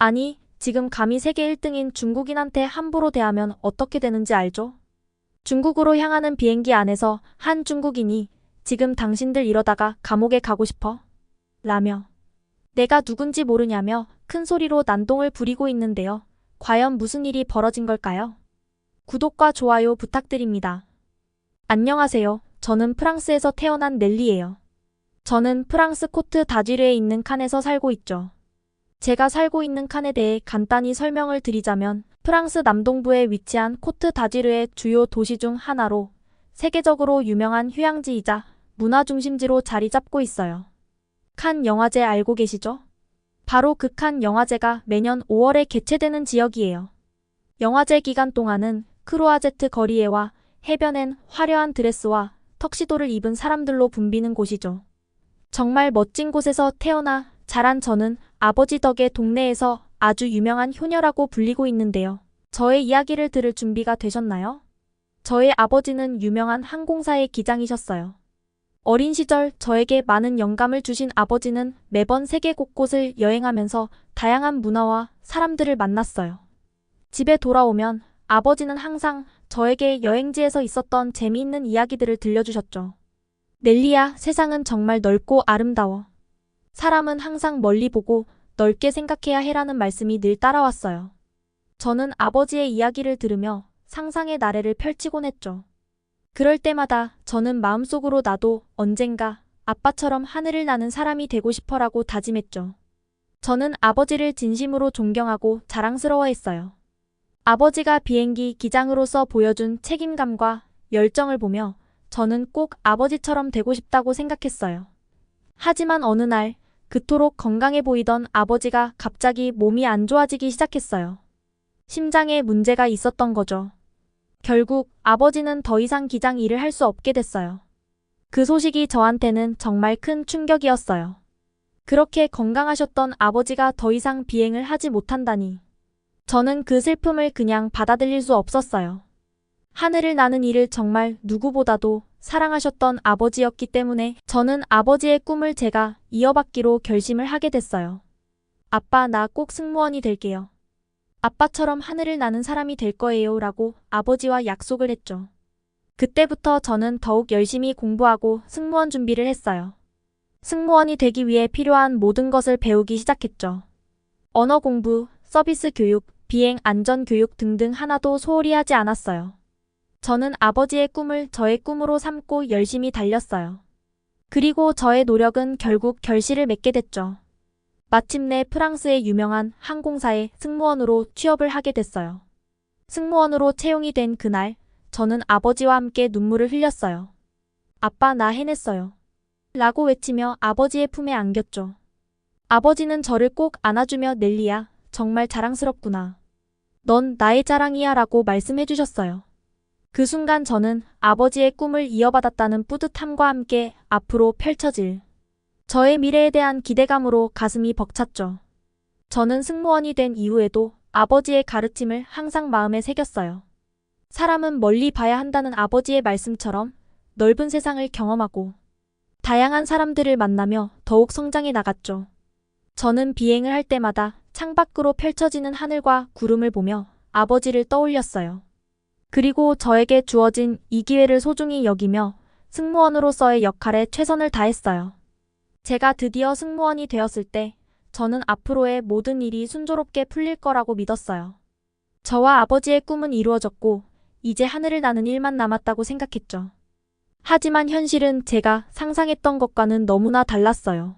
아니, 지금 감히 세계 1등인 중국인한테 함부로 대하면 어떻게 되는지 알죠? 중국으로 향하는 비행기 안에서 한 중국인이 지금 당신들 이러다가 감옥에 가고 싶어? 라며 내가 누군지 모르냐며 큰 소리로 난동을 부리고 있는데요. 과연 무슨 일이 벌어진 걸까요? 구독과 좋아요 부탁드립니다. 안녕하세요. 저는 프랑스에서 태어난 넬리예요. 저는 프랑스 코트 다지르에 있는 칸에서 살고 있죠. 제가 살고 있는 칸에 대해 간단히 설명을 드리자면 프랑스 남동부에 위치한 코트 다지르의 주요 도시 중 하나로 세계적으로 유명한 휴양지이자 문화 중심지로 자리 잡고 있어요. 칸 영화제 알고 계시죠? 바로 그 칸 영화제가 매년 5월에 개최되는 지역이에요. 영화제 기간 동안은 크루아제트 거리에와 해변엔 화려한 드레스와 턱시도를 입은 사람들로 붐비는 곳이죠. 정말 멋진 곳에서 태어나 자란 저는 아버지 덕에 동네에서 아주 유명한 효녀라고 불리고 있는데요. 저의 이야기를 들을 준비가 되셨나요? 저의 아버지는 유명한 항공사의 기장이셨어요. 어린 시절 저에게 많은 영감을 주신 아버지는 매번 세계 곳곳을 여행하면서 다양한 문화와 사람들을 만났어요. 집에 돌아오면 아버지는 항상 저에게 여행지에서 있었던 재미있는 이야기들을 들려주셨죠. 넬리야, 세상은 정말 넓고 아름다워. 사람은 항상 멀리 보고 넓게 생각해야 해라는 말씀이 늘 따라왔어요. 저는 아버지의 이야기를 들으며 상상의 나래를 펼치곤 했죠. 그럴 때마다 저는 마음속으로 나도 언젠가 아빠처럼 하늘을 나는 사람이 되고 싶어라고 다짐했죠. 저는 아버지를 진심으로 존경하고 자랑스러워했어요. 아버지가 비행기 기장으로서 보여준 책임감과 열정을 보며 저는 꼭 아버지처럼 되고 싶다고 생각했어요. 하지만 어느 날 그토록 건강해 보이던 아버지가 갑자기 몸이 안 좋아지기 시작했어요. 심장에 문제가 있었던 거죠. 결국 아버지는 더 이상 기장 일을 할 수 없게 됐어요. 그 소식이 저한테는 정말 큰 충격이었어요. 그렇게 건강하셨던 아버지가 더 이상 비행을 하지 못한다니. 저는 그 슬픔을 그냥 받아들일 수 없었어요. 하늘을 나는 일을 정말 누구보다도 사랑하셨던 아버지였기 때문에 저는 아버지의 꿈을 제가 이어받기로 결심을 하게 됐어요. 아빠, 나 꼭 승무원이 될게요. 아빠처럼 하늘을 나는 사람이 될 거예요 라고 아버지와 약속을 했죠. 그때부터 저는 더욱 열심히 공부하고 승무원 준비를 했어요. 승무원이 되기 위해 필요한 모든 것을 배우기 시작했죠. 언어 공부, 서비스 교육, 비행 안전 교육 등등 하나도 소홀히 하지 않았어요. 저는 아버지의 꿈을 저의 꿈으로 삼고 열심히 달렸어요. 그리고 저의 노력은 결국 결실을 맺게 됐죠. 마침내 프랑스의 유명한 항공사의 승무원으로 취업을 하게 됐어요. 승무원으로 채용이 된 그날, 저는 아버지와 함께 눈물을 흘렸어요. 아빠, 나 해냈어요. 라고 외치며 아버지의 품에 안겼죠. 아버지는 저를 꼭 안아주며 넬리야, 정말 자랑스럽구나. 넌 나의 자랑이야 라고 말씀해 주셨어요. 그 순간 저는 아버지의 꿈을 이어받았다는 뿌듯함과 함께 앞으로 펼쳐질 저의 미래에 대한 기대감으로 가슴이 벅찼죠. 저는 승무원이 된 이후에도 아버지의 가르침을 항상 마음에 새겼어요. 사람은 멀리 봐야 한다는 아버지의 말씀처럼 넓은 세상을 경험하고 다양한 사람들을 만나며 더욱 성장해 나갔죠. 저는 비행을 할 때마다 창밖으로 펼쳐지는 하늘과 구름을 보며 아버지를 떠올렸어요. 그리고 저에게 주어진 이 기회를 소중히 여기며 승무원으로서의 역할에 최선을 다했어요. 제가 드디어 승무원이 되었을 때 저는 앞으로의 모든 일이 순조롭게 풀릴 거라고 믿었어요. 저와 아버지의 꿈은 이루어졌고 이제 하늘을 나는 일만 남았다고 생각했죠. 하지만 현실은 제가 상상했던 것과는 너무나 달랐어요.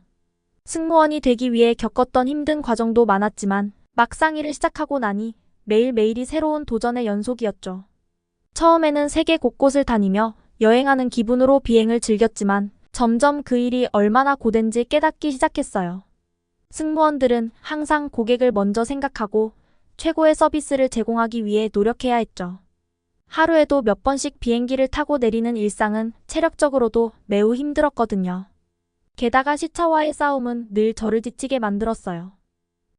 승무원이 되기 위해 겪었던 힘든 과정도 많았지만 막상 일을 시작하고 나니 매일매일이 새로운 도전의 연속이었죠. 처음에는 세계 곳곳을 다니며 여행하는 기분으로 비행을 즐겼지만 점점 그 일이 얼마나 고된지 깨닫기 시작했어요. 승무원들은 항상 고객을 먼저 생각하고 최고의 서비스를 제공하기 위해 노력해야 했죠. 하루에도 몇 번씩 비행기를 타고 내리는 일상은 체력적으로도 매우 힘들었거든요. 게다가 시차와의 싸움은 늘 저를 지치게 만들었어요.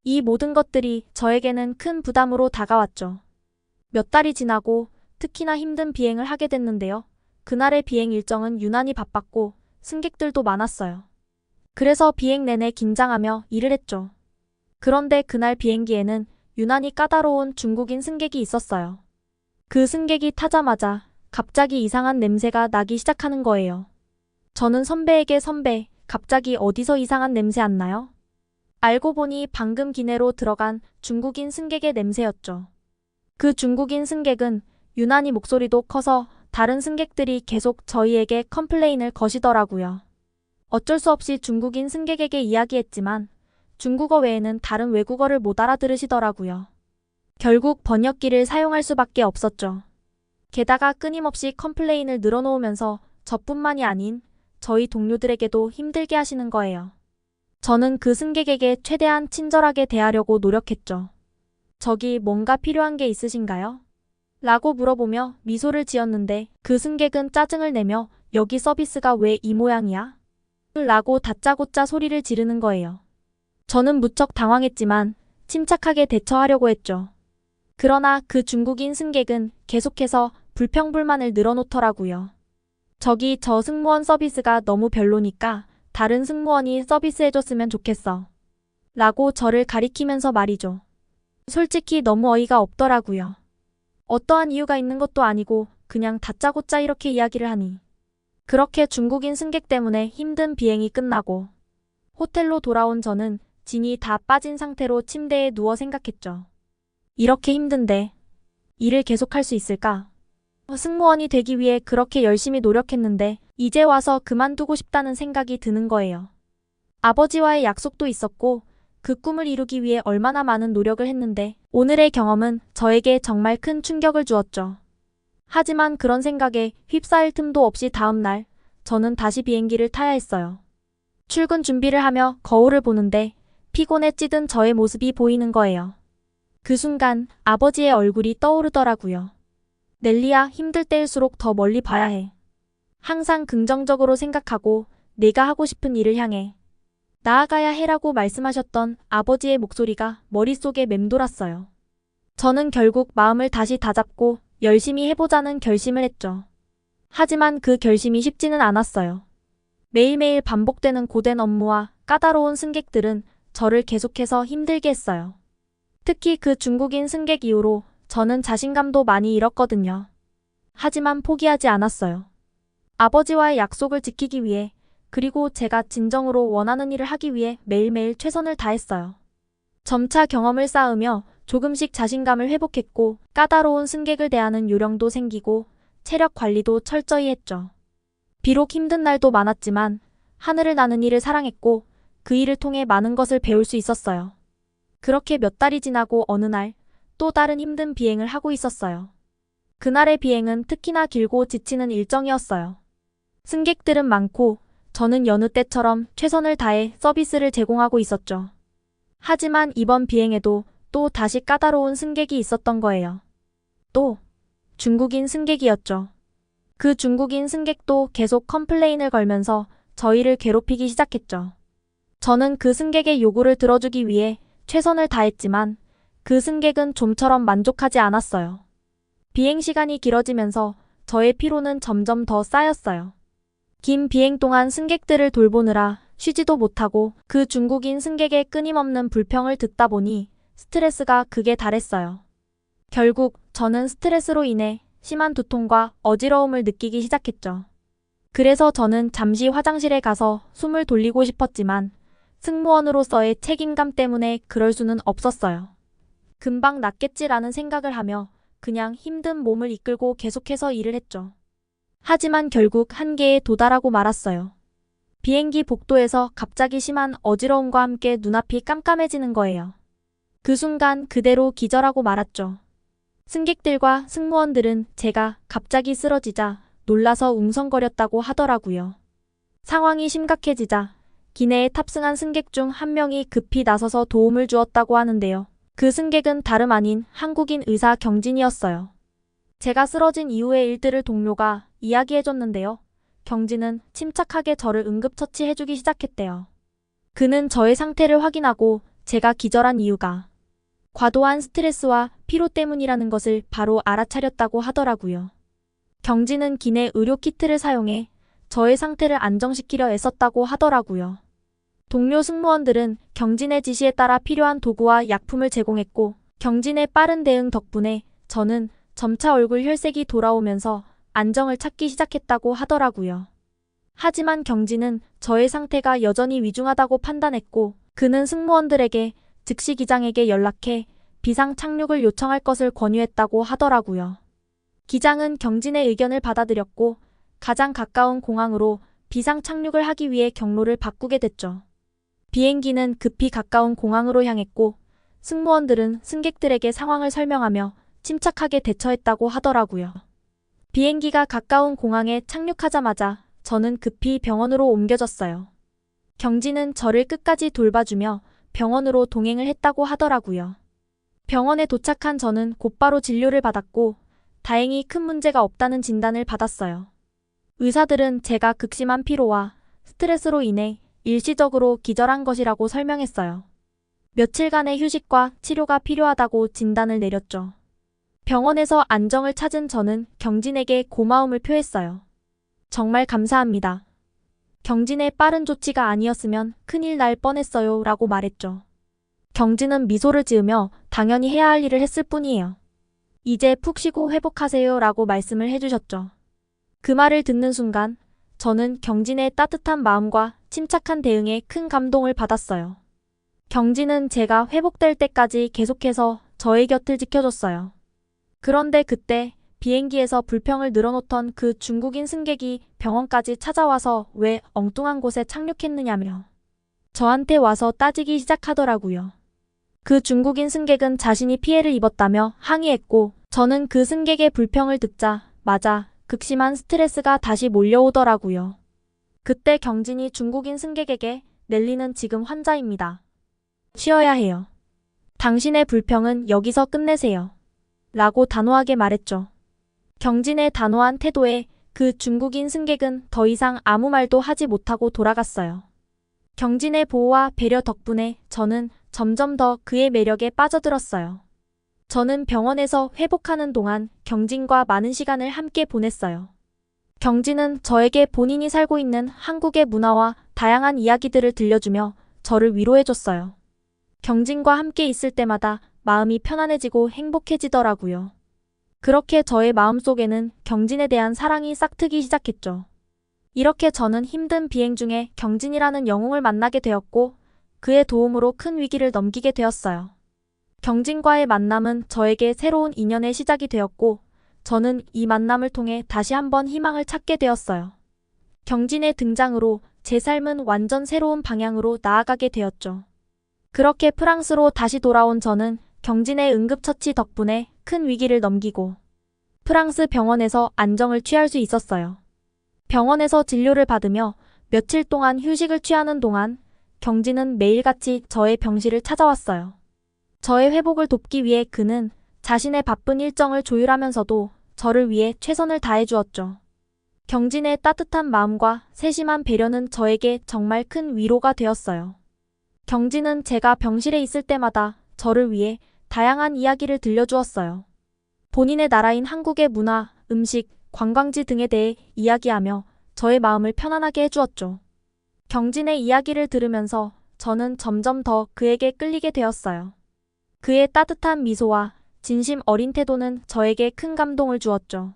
이 모든 것들이 저에게는 큰 부담으로 다가왔죠. 몇 달이 지나고 특히나 힘든 비행을 하게 됐는데요. 그날의 비행 일정은 유난히 바빴고 승객들도 많았어요. 그래서 비행 내내 긴장하며 일을 했죠. 그런데 그날 비행기에는 유난히 까다로운 중국인 승객이 있었어요. 그 승객이 타자마자 갑자기 이상한 냄새가 나기 시작하는 거예요. 저는 선배에게 선배, 갑자기 어디서 이상한 냄새 안 나요? 알고 보니 방금 기내로 들어간 중국인 승객의 냄새였죠. 그 중국인 승객은 유난히 목소리도 커서 다른 승객들이 계속 저희에게 컴플레인을 거시더라고요. 어쩔 수 없이 중국인 승객에게 이야기했지만 중국어 외에는 다른 외국어를 못 알아들으시더라고요. 결국 번역기를 사용할 수밖에 없었죠. 게다가 끊임없이 컴플레인을 늘어놓으면서 저뿐만이 아닌 저희 동료들에게도 힘들게 하시는 거예요. 저는 그 승객에게 최대한 친절하게 대하려고 노력했죠. 저기 뭔가 필요한 게 있으신가요? 라고 물어보며 미소를 지었는데 그 승객은 짜증을 내며 여기 서비스가 왜 이 모양이야? 라고 다짜고짜 소리를 지르는 거예요. 저는 무척 당황했지만 침착하게 대처하려고 했죠. 그러나 그 중국인 승객은 계속해서 불평불만을 늘어놓더라고요. 저기 저 승무원 서비스가 너무 별로니까 다른 승무원이 서비스해줬으면 좋겠어. 라고 저를 가리키면서 말이죠. 솔직히 너무 어이가 없더라고요. 어떠한 이유가 있는 것도 아니고 그냥 다짜고짜 이렇게 이야기를 하니. 그렇게 중국인 승객 때문에 힘든 비행이 끝나고 호텔로 돌아온 저는 진이 다 빠진 상태로 침대에 누워 생각했죠. 이렇게 힘든데 일을 계속할 수 있을까? 승무원이 되기 위해 그렇게 열심히 노력했는데 이제 와서 그만두고 싶다는 생각이 드는 거예요. 아버지와의 약속도 있었고 그 꿈을 이루기 위해 얼마나 많은 노력을 했는데 오늘의 경험은 저에게 정말 큰 충격을 주었죠. 하지만 그런 생각에 휩싸일 틈도 없이 다음 날 저는 다시 비행기를 타야 했어요. 출근 준비를 하며 거울을 보는데 피곤에 찌든 저의 모습이 보이는 거예요. 그 순간 아버지의 얼굴이 떠오르더라고요. 넬리야, 힘들 때일수록 더 멀리 봐야 해. 항상 긍정적으로 생각하고 내가 하고 싶은 일을 향해 나아가야 해라고 말씀하셨던 아버지의 목소리가 머릿속에 맴돌았어요. 저는 결국 마음을 다시 다잡고 열심히 해보자는 결심을 했죠. 하지만 그 결심이 쉽지는 않았어요. 매일매일 반복되는 고된 업무와 까다로운 승객들은 저를 계속해서 힘들게 했어요. 특히 그 중국인 승객 이후로 저는 자신감도 많이 잃었거든요. 하지만 포기하지 않았어요. 아버지와의 약속을 지키기 위해 그리고 제가 진정으로 원하는 일을 하기 위해 매일매일 최선을 다했어요. 점차 경험을 쌓으며 조금씩 자신감을 회복했고 까다로운 승객을 대하는 요령도 생기고 체력 관리도 철저히 했죠. 비록 힘든 날도 많았지만 하늘을 나는 일을 사랑했고 그 일을 통해 많은 것을 배울 수 있었어요. 그렇게 몇 달이 지나고 어느 날 또 다른 힘든 비행을 하고 있었어요. 그날의 비행은 특히나 길고 지치는 일정이었어요. 승객들은 많고 저는 여느 때처럼 최선을 다해 서비스를 제공하고 있었죠. 하지만 이번 비행에도 또 다시 까다로운 승객이 있었던 거예요. 또 중국인 승객이었죠. 그 중국인 승객도 계속 컴플레인을 걸면서 저희를 괴롭히기 시작했죠. 저는 그 승객의 요구를 들어주기 위해 최선을 다했지만 그 승객은 좀처럼 만족하지 않았어요. 비행 시간이 길어지면서 저의 피로는 점점 더 쌓였어요. 긴 비행 동안 승객들을 돌보느라 쉬지도 못하고 그 중국인 승객의 끊임없는 불평을 듣다 보니 스트레스가 극에 달했어요. 결국 저는 스트레스로 인해 심한 두통과 어지러움을 느끼기 시작했죠. 그래서 저는 잠시 화장실에 가서 숨을 돌리고 싶었지만 승무원으로서의 책임감 때문에 그럴 수는 없었어요. 금방 낫겠지라는 생각을 하며 그냥 힘든 몸을 이끌고 계속해서 일을 했죠. 하지만 결국 한계에 도달하고 말았어요. 비행기 복도에서 갑자기 심한 어지러움과 함께 눈앞이 깜깜해지는 거예요. 그 순간 그대로 기절하고 말았죠. 승객들과 승무원들은 제가 갑자기 쓰러지자 놀라서 웅성거렸다고 하더라고요. 상황이 심각해지자 기내에 탑승한 승객 중 한 명이 급히 나서서 도움을 주었다고 하는데요. 그 승객은 다름 아닌 한국인 의사 경진이었어요. 제가 쓰러진 이후의 일들을 동료가 이야기해줬는데요. 경진은 침착하게 저를 응급처치해주기 시작했대요. 그는 저의 상태를 확인하고 제가 기절한 이유가 과도한 스트레스와 피로 때문이라는 것을 바로 알아차렸다고 하더라고요. 경진은 기내 의료 키트를 사용해 저의 상태를 안정시키려 애썼다고 하더라고요. 동료 승무원들은 경진의 지시에 따라 필요한 도구와 약품을 제공했고 경진의 빠른 대응 덕분에 저는 점차 얼굴 혈색이 돌아오면서 안정을 찾기 시작했다고 하더라고요. 하지만 경진은 저의 상태가 여전히 위중하다고 판단했고 그는 승무원들에게 즉시 기장에게 연락해 비상 착륙을 요청할 것을 권유했다고 하더라고요. 기장은 경진의 의견을 받아들였고 가장 가까운 공항으로 비상 착륙을 하기 위해 경로를 바꾸게 됐죠. 비행기는 급히 가까운 공항으로 향했고 승무원들은 승객들에게 상황을 설명하며 침착하게 대처했다고 하더라고요. 비행기가 가까운 공항에 착륙하자마자 저는 급히 병원으로 옮겨졌어요. 경진은 저를 끝까지 돌봐주며 병원으로 동행을 했다고 하더라고요. 병원에 도착한 저는 곧바로 진료를 받았고 다행히 큰 문제가 없다는 진단을 받았어요. 의사들은 제가 극심한 피로와 스트레스로 인해 일시적으로 기절한 것이라고 설명했어요. 며칠간의 휴식과 치료가 필요하다고 진단을 내렸죠. 병원에서 안정을 찾은 저는 경진에게 고마움을 표했어요. 정말 감사합니다. 경진의 빠른 조치가 아니었으면 큰일 날 뻔했어요 라고 말했죠. 경진은 미소를 지으며 당연히 해야 할 일을 했을 뿐이에요. 이제 푹 쉬고 회복하세요 라고 말씀을 해주셨죠. 그 말을 듣는 순간 저는 경진의 따뜻한 마음과 침착한 대응에 큰 감동을 받았어요. 경진은 제가 회복될 때까지 계속해서 저의 곁을 지켜줬어요. 그런데 그때 비행기에서 불평을 늘어놓던 그 중국인 승객이 병원까지 찾아와서 왜 엉뚱한 곳에 착륙했느냐며 저한테 와서 따지기 시작하더라고요. 그 중국인 승객은 자신이 피해를 입었다며 항의했고 저는 그 승객의 불평을 듣자마자 극심한 스트레스가 다시 몰려오더라고요. 그때 경진이 중국인 승객에게 넬리는 지금 환자입니다. 쉬어야 해요. 당신의 불평은 여기서 끝내세요. 라고 단호하게 말했죠. 경진의 단호한 태도에 그 중국인 승객은 더 이상 아무 말도 하지 못하고 돌아갔어요. 경진의 보호와 배려 덕분에 저는 점점 더 그의 매력에 빠져들었어요. 저는 병원에서 회복하는 동안 경진과 많은 시간을 함께 보냈어요. 경진은 저에게 본인이 살고 있는 한국의 문화와 다양한 이야기들을 들려주며 저를 위로해줬어요. 경진과 함께 있을 때마다 마음이 편안해지고 행복해지더라고요. 그렇게 저의 마음속에는 경진에 대한 사랑이 싹트기 시작했죠. 이렇게 저는 힘든 비행 중에 경진이라는 영웅을 만나게 되었고 그의 도움으로 큰 위기를 넘기게 되었어요. 경진과의 만남은 저에게 새로운 인연의 시작이 되었고 저는 이 만남을 통해 다시 한번 희망을 찾게 되었어요. 경진의 등장으로 제 삶은 완전 새로운 방향으로 나아가게 되었죠. 그렇게 프랑스로 다시 돌아온 저는 경진의 응급처치 덕분에 큰 위기를 넘기고 프랑스 병원에서 안정을 취할 수 있었어요. 병원에서 진료를 받으며 며칠 동안 휴식을 취하는 동안 경진은 매일같이 저의 병실을 찾아왔어요. 저의 회복을 돕기 위해 그는 자신의 바쁜 일정을 조율하면서도 저를 위해 최선을 다해 주었죠. 경진의 따뜻한 마음과 세심한 배려는 저에게 정말 큰 위로가 되었어요. 경진은 제가 병실에 있을 때마다 저를 위해 다양한 이야기를 들려주었어요. 본인의 나라인 한국의 문화, 음식, 관광지 등에 대해 이야기하며 저의 마음을 편안하게 해주었죠. 경진의 이야기를 들으면서 저는 점점 더 그에게 끌리게 되었어요. 그의 따뜻한 미소와 진심 어린 태도는 저에게 큰 감동을 주었죠.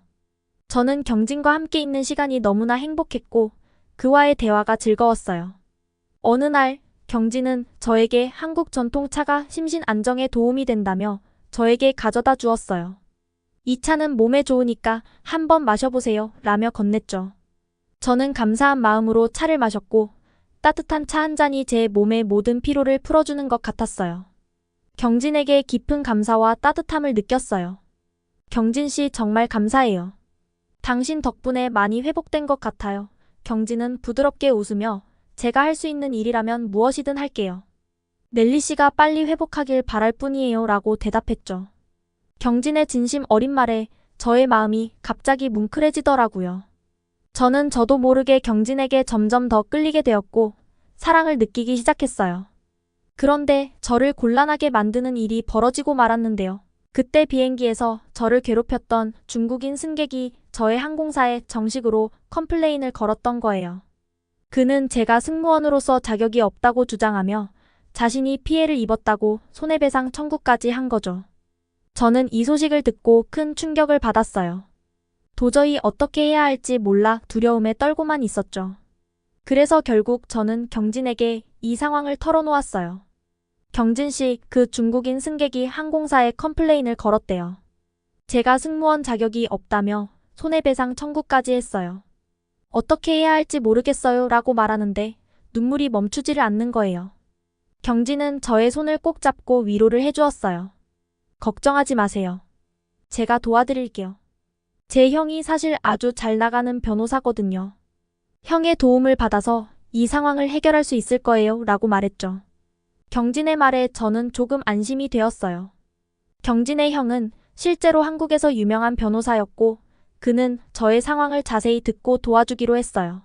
저는 경진과 함께 있는 시간이 너무나 행복했고 그와의 대화가 즐거웠어요. 어느 날 경진은 저에게 한국 전통차가 심신 안정에 도움이 된다며 저에게 가져다 주었어요. 이 차는 몸에 좋으니까 한번 마셔보세요 라며 건넸죠. 저는 감사한 마음으로 차를 마셨고 따뜻한 차 한 잔이 제 몸의 모든 피로를 풀어주는 것 같았어요. 경진에게 깊은 감사와 따뜻함을 느꼈어요. 경진 씨 정말 감사해요. 당신 덕분에 많이 회복된 것 같아요. 경진은 부드럽게 웃으며 제가 할 수 있는 일이라면 무엇이든 할게요. 넬리 씨가 빨리 회복하길 바랄 뿐이에요 라고 대답했죠. 경진의 진심 어린 말에 저의 마음이 갑자기 뭉클해지더라고요. 저는 저도 모르게 경진에게 점점 더 끌리게 되었고 사랑을 느끼기 시작했어요. 그런데 저를 곤란하게 만드는 일이 벌어지고 말았는데요. 그때 비행기에서 저를 괴롭혔던 중국인 승객이 저의 항공사에 정식으로 컴플레인을 걸었던 거예요. 그는 제가 승무원으로서 자격이 없다고 주장하며 자신이 피해를 입었다고 손해배상 청구까지 한 거죠. 저는 이 소식을 듣고 큰 충격을 받았어요. 도저히 어떻게 해야 할지 몰라 두려움에 떨고만 있었죠. 그래서 결국 저는 경진에게 이 상황을 털어놓았어요. 경진 씨, 그 중국인 승객이 항공사에 컴플레인을 걸었대요. 제가 승무원 자격이 없다며 손해배상 청구까지 했어요. 어떻게 해야 할지 모르겠어요 라고 말하는데 눈물이 멈추지를 않는 거예요. 경진은 저의 손을 꼭 잡고 위로를 해주었어요. 걱정하지 마세요. 제가 도와드릴게요. 제 형이 사실 아주 잘 나가는 변호사거든요. 형의 도움을 받아서 이 상황을 해결할 수 있을 거예요 라고 말했죠. 경진의 말에 저는 조금 안심이 되었어요. 경진의 형은 실제로 한국에서 유명한 변호사였고 그는 저의 상황을 자세히 듣고 도와주기로 했어요.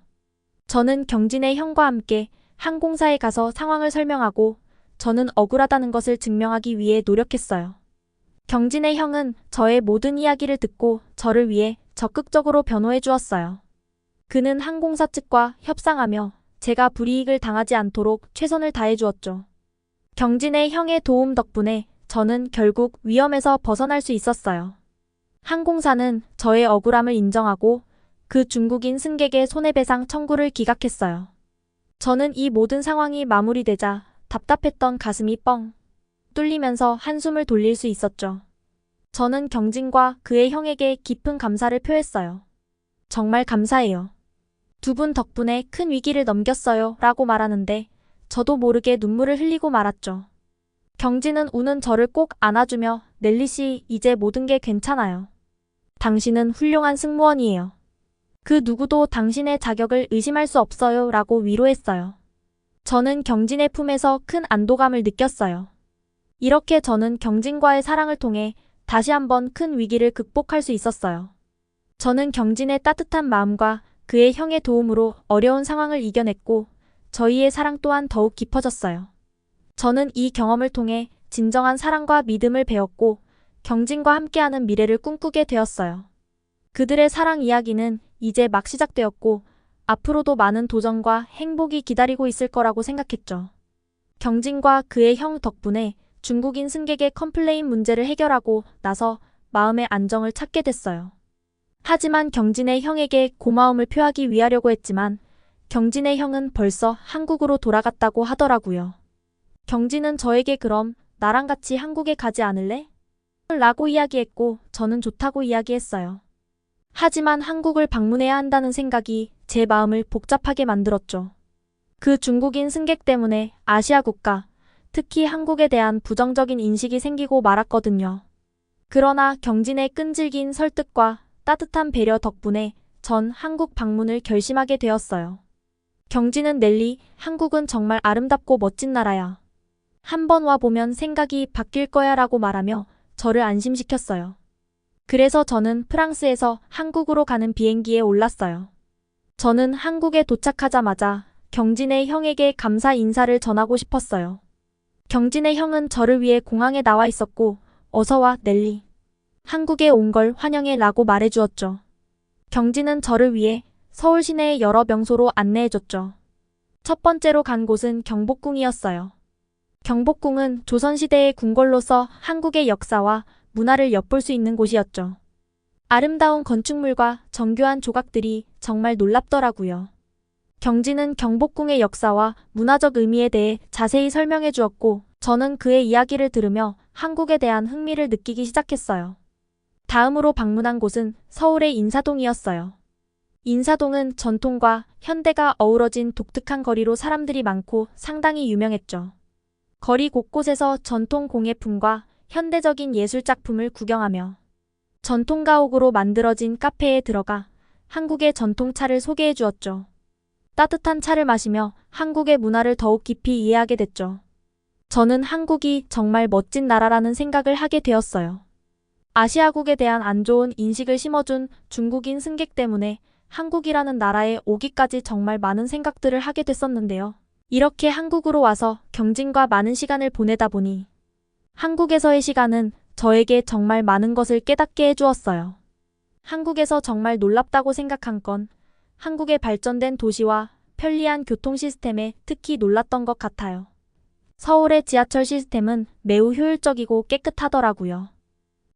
저는 경진의 형과 함께 항공사에 가서 상황을 설명하고 저는 억울하다는 것을 증명하기 위해 노력했어요. 경진의 형은 저의 모든 이야기를 듣고 저를 위해 적극적으로 변호해 주었어요. 그는 항공사 측과 협상하며 제가 불이익을 당하지 않도록 최선을 다해 주었죠. 경진의 형의 도움 덕분에 저는 결국 위험에서 벗어날 수 있었어요. 항공사는 저의 억울함을 인정하고 그 중국인 승객의 손해배상 청구를 기각했어요. 저는 이 모든 상황이 마무리되자 답답했던 가슴이 뻥 뚫리면서 한숨을 돌릴 수 있었죠. 저는 경진과 그의 형에게 깊은 감사를 표했어요. 정말 감사해요. 두 분 덕분에 큰 위기를 넘겼어요 라고 말하는데 저도 모르게 눈물을 흘리고 말았죠. 경진은 우는 저를 꼭 안아주며 넬리 씨, 이제 모든 게 괜찮아요. 당신은 훌륭한 승무원이에요. 그 누구도 당신의 자격을 의심할 수 없어요 라고 위로했어요. 저는 경진의 품에서 큰 안도감을 느꼈어요. 이렇게 저는 경진과의 사랑을 통해 다시 한번 큰 위기를 극복할 수 있었어요. 저는 경진의 따뜻한 마음과 그의 형의 도움으로 어려운 상황을 이겨냈고 저희의 사랑 또한 더욱 깊어졌어요. 저는 이 경험을 통해 진정한 사랑과 믿음을 배웠고 경진과 함께하는 미래를 꿈꾸게 되었어요. 그들의 사랑 이야기는 이제 막 시작되었고 앞으로도 많은 도전과 행복이 기다리고 있을 거라고 생각했죠. 경진과 그의 형 덕분에 중국인 승객의 컴플레인 문제를 해결하고 나서 마음의 안정을 찾게 됐어요. 하지만 경진의 형에게 고마움을 표하기 위하려고 했지만 경진의 형은 벌써 한국으로 돌아갔다고 하더라고요. 경진은 저에게 그럼 나랑 같이 한국에 가지 않을래? 라고 이야기했고 저는 좋다고 이야기했어요. 하지만 한국을 방문해야 한다는 생각이 제 마음을 복잡하게 만들었죠. 그 중국인 승객 때문에 아시아 국가, 특히 한국에 대한 부정적인 인식이 생기고 말았거든요. 그러나 경진의 끈질긴 설득과 따뜻한 배려 덕분에 전 한국 방문을 결심하게 되었어요. 경진은 넬리, 한국은 정말 아름답고 멋진 나라야. 한번 와보면 생각이 바뀔 거야 라고 말하며 저를 안심시켰어요. 그래서 저는 프랑스에서 한국으로 가는 비행기에 올랐어요. 저는 한국에 도착하자마자 경진의 형에게 감사 인사를 전하고 싶었어요. 경진의 형은 저를 위해 공항에 나와 있었고 어서 와 넬리. 한국에 온 걸 환영해 라고 말해주었죠. 경진은 저를 위해 서울 시내의 여러 명소로 안내해줬죠. 첫 번째로 간 곳은 경복궁이었어요. 경복궁은 조선시대의 궁궐로서 한국의 역사와 문화를 엿볼 수 있는 곳이었죠. 아름다운 건축물과 정교한 조각들이 정말 놀랍더라고요. 경진은 경복궁의 역사와 문화적 의미에 대해 자세히 설명해 주었고 저는 그의 이야기를 들으며 한국에 대한 흥미를 느끼기 시작했어요. 다음으로 방문한 곳은 서울의 인사동이었어요. 인사동은 전통과 현대가 어우러진 독특한 거리로 사람들이 많고 상당히 유명했죠. 거리 곳곳에서 전통 공예품과 현대적인 예술작품을 구경하며 전통 가옥으로 만들어진 카페에 들어가 한국의 전통차를 소개해 주었죠. 따뜻한 차를 마시며 한국의 문화를 더욱 깊이 이해하게 됐죠. 저는 한국이 정말 멋진 나라라는 생각을 하게 되었어요. 아시아국에 대한 안 좋은 인식을 심어준 중국인 승객 때문에 한국이라는 나라에 오기까지 정말 많은 생각들을 하게 됐었는데요. 이렇게 한국으로 와서 경진과 많은 시간을 보내다 보니 한국에서의 시간은 저에게 정말 많은 것을 깨닫게 해주었어요. 한국에서 정말 놀랍다고 생각한 건 한국의 발전된 도시와 편리한 교통 시스템에 특히 놀랐던 것 같아요. 서울의 지하철 시스템은 매우 효율적이고 깨끗하더라고요.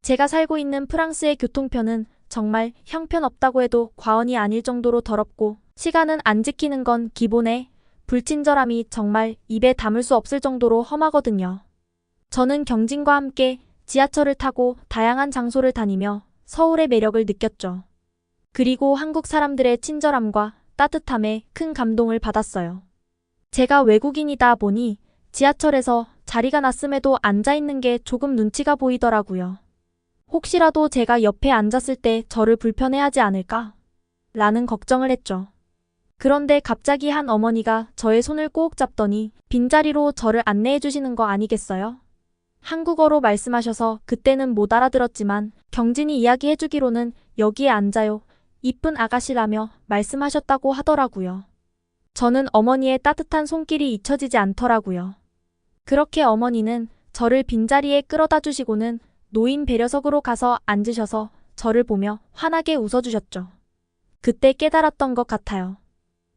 제가 살고 있는 프랑스의 교통편은 정말 형편없다고 해도 과언이 아닐 정도로 더럽고 시간은 안 지키는 건 기본에 불친절함이 정말 입에 담을 수 없을 정도로 험하거든요. 저는 경진과 함께 지하철을 타고 다양한 장소를 다니며 서울의 매력을 느꼈죠. 그리고 한국 사람들의 친절함과 따뜻함에 큰 감동을 받았어요. 제가 외국인이다 보니 지하철에서 자리가 났음에도 앉아있는 게 조금 눈치가 보이더라고요. 혹시라도 제가 옆에 앉았을 때 저를 불편해하지 않을까? 라는 걱정을 했죠. 그런데 갑자기 한 어머니가 저의 손을 꼭 잡더니 빈자리로 저를 안내해 주시는 거 아니겠어요? 한국어로 말씀하셔서 그때는 못 알아들었지만 경진이 이야기해 주기로는 여기에 앉아요. 이쁜 아가씨라며 말씀하셨다고 하더라고요. 저는 어머니의 따뜻한 손길이 잊혀지지 않더라고요. 그렇게 어머니는 저를 빈자리에 끌어다 주시고는 노인 배려석으로 가서 앉으셔서 저를 보며 환하게 웃어주셨죠. 그때 깨달았던 것 같아요.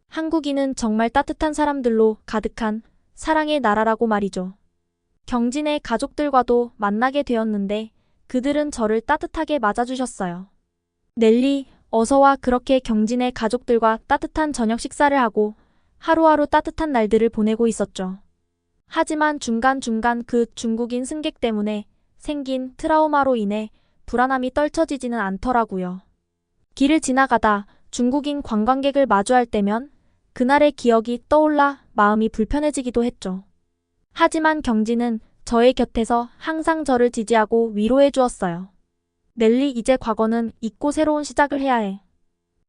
한국인은 정말 따뜻한 사람들로 가득한 사랑의 나라라고 말이죠. 경진의 가족들과도 만나게 되었는데 그들은 저를 따뜻하게 맞아주셨어요. 넬리, 어서와. 그렇게 경진의 가족들과 따뜻한 저녁 식사를 하고 하루하루 따뜻한 날들을 보내고 있었죠. 하지만 중간중간 그 중국인 승객 때문에 생긴 트라우마로 인해 불안함이 떨쳐지지는 않더라고요. 길을 지나가다 중국인 관광객을 마주할 때면 그날의 기억이 떠올라 마음이 불편해지기도 했죠. 하지만 경진은 저의 곁에서 항상 저를 지지하고 위로해 주었어요. 넬리, 이제 과거는 잊고 새로운 시작을 해야 해.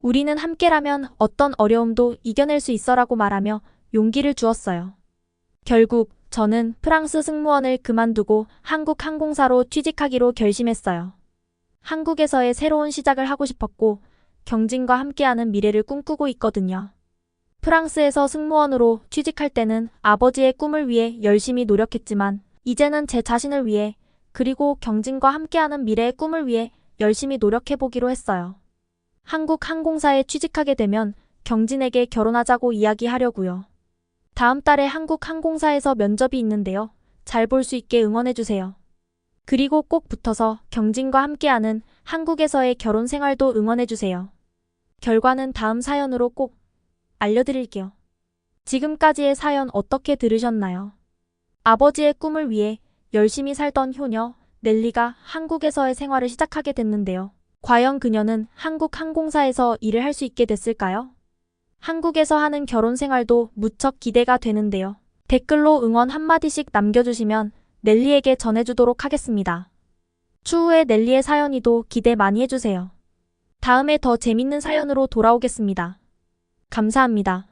우리는 함께라면 어떤 어려움도 이겨낼 수 있어라고 말하며 용기를 주었어요. 결국 저는 프랑스 승무원을 그만두고 한국 항공사로 취직하기로 결심했어요. 한국에서의 새로운 시작을 하고 싶었고 경진과 함께하는 미래를 꿈꾸고 있거든요. 프랑스에서 승무원으로 취직할 때는 아버지의 꿈을 위해 열심히 노력했지만 이제는 제 자신을 위해 그리고 경진과 함께하는 미래의 꿈을 위해 열심히 노력해보기로 했어요. 한국 항공사에 취직하게 되면 경진에게 결혼하자고 이야기하려고요. 다음 달에 한국 항공사에서 면접이 있는데요. 잘 볼 수 있게 응원해주세요. 그리고 꼭 붙어서 경진과 함께하는 한국에서의 결혼 생활도 응원해주세요. 결과는 다음 사연으로 꼭 알려드릴게요. 지금까지의 사연 어떻게 들으셨나요? 아버지의 꿈을 위해 열심히 살던 효녀 넬리가 한국에서의 생활을 시작하게 됐는데요. 과연 그녀는 한국 항공사에서 일을 할 수 있게 됐을까요? 한국에서 하는 결혼 생활도 무척 기대가 되는데요. 댓글로 응원 한마디씩 남겨주시면 넬리에게 전해주도록 하겠습니다. 추후에 넬리의 사연이도 기대 많이 해주세요. 다음에 더 재밌는 사연으로 돌아오겠습니다. 감사합니다.